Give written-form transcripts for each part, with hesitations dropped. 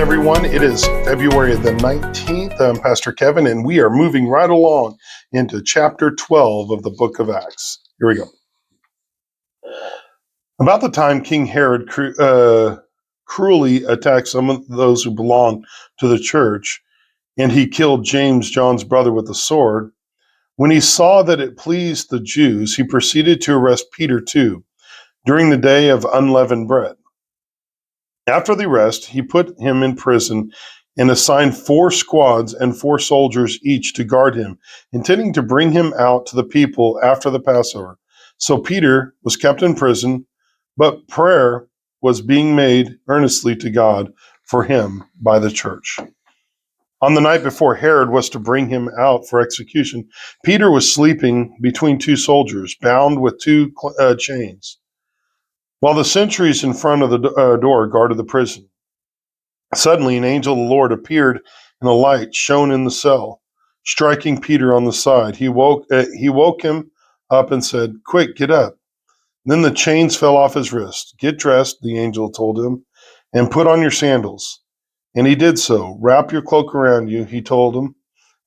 everyone. It is February the 19th. I'm Pastor Kevin, and we are moving right along into chapter 12 of the book of Acts. Here we go. About the time King Herod cruelly attacked some of those who belonged to the church, and he killed James, John's brother, with a sword, when he saw that it pleased the Jews, he proceeded to arrest Peter too, during the day of unleavened bread. After the arrest, he put him in prison and assigned 4 squads and 4 soldiers each to guard him, intending to bring him out to the people after the Passover. So Peter was kept in prison, but prayer was being made earnestly to God for him by the church. On the night before Herod was to bring him out for execution, Peter was sleeping between 2 soldiers, bound with 2 chains, while the sentries in front of the door guarded the prison. Suddenly, an angel of the Lord appeared, and a light shone in the cell, striking Peter on the side. He woke him up and said, "Quick, get up." Then the chains fell off his wrists. "Get dressed," the angel told him, "and put on your sandals." And he did so. "Wrap your cloak around you," he told him,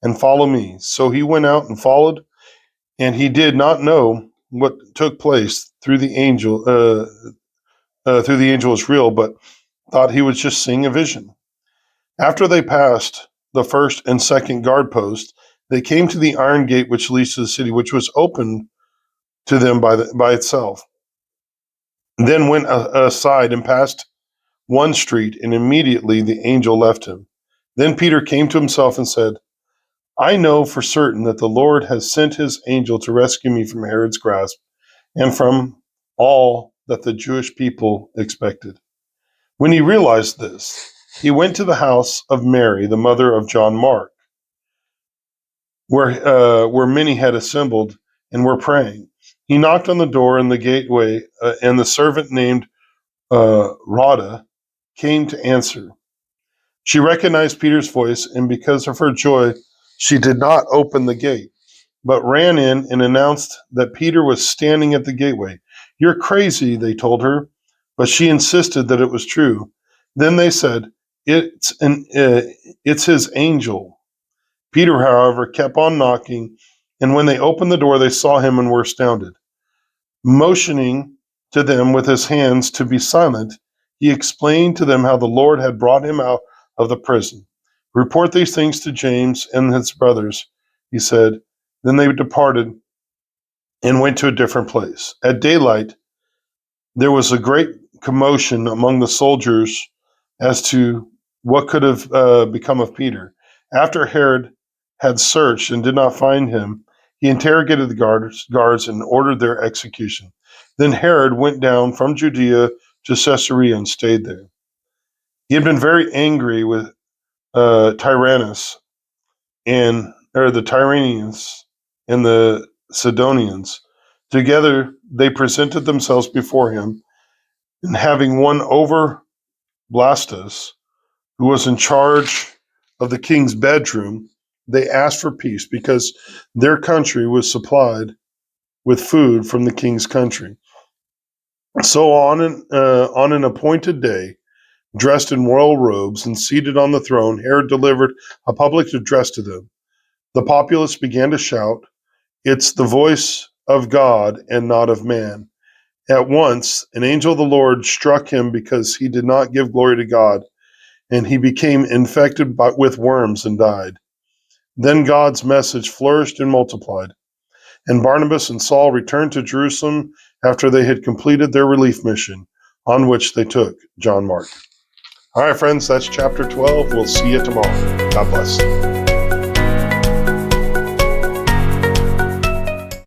"and follow me." So he went out and followed, and he did not know what took place through the angel was real, but thought he was just seeing a vision. After they passed the first and second guard post, they came to the iron gate which leads to the city, which was opened to them by itself. Then went aside and passed one street, and immediately the angel left him. Then Peter came to himself and said, "I know for certain that the Lord has sent his angel to rescue me from Herod's grasp and from all that the Jewish people expected." When he realized this, he went to the house of Mary, the mother of John Mark, where many had assembled and were praying. He knocked on the door in the gateway, and the servant named Rhoda came to answer. She recognized Peter's voice, and because of her joy, she did not open the gate, but ran in and announced that Peter was standing at the gateway. "You're crazy," they told her, but she insisted that it was true. Then they said, It's his angel." Peter, however, kept on knocking, and when they opened the door, they saw him and were astounded. Motioning to them with his hands to be silent, he explained to them how the Lord had brought him out of the prison. "Report these things to James and his brothers," he said. Then they departed and went to a different place. At daylight, there was a great commotion among the soldiers as to what could have become of Peter. After Herod had searched and did not find him, he interrogated the guards and ordered their execution. Then Herod went down from Judea to Caesarea and stayed there. He had been very angry with the Tyrannus and the Sidonians. Together they presented themselves before him, and having won over Blastus, who was in charge of the king's bedroom, they asked for peace because their country was supplied with food from the king's country. So on an appointed day, dressed in royal robes and seated on the throne, Herod delivered a public address to them. The populace began to shout, "It's the voice of God and not of man." At once, an angel of the Lord struck him because he did not give glory to God, and he became infected with worms and died. Then God's message flourished and multiplied, and Barnabas and Saul returned to Jerusalem after they had completed their relief mission, on which they took John Mark. All right, friends, that's chapter 12. We'll see you tomorrow. God bless.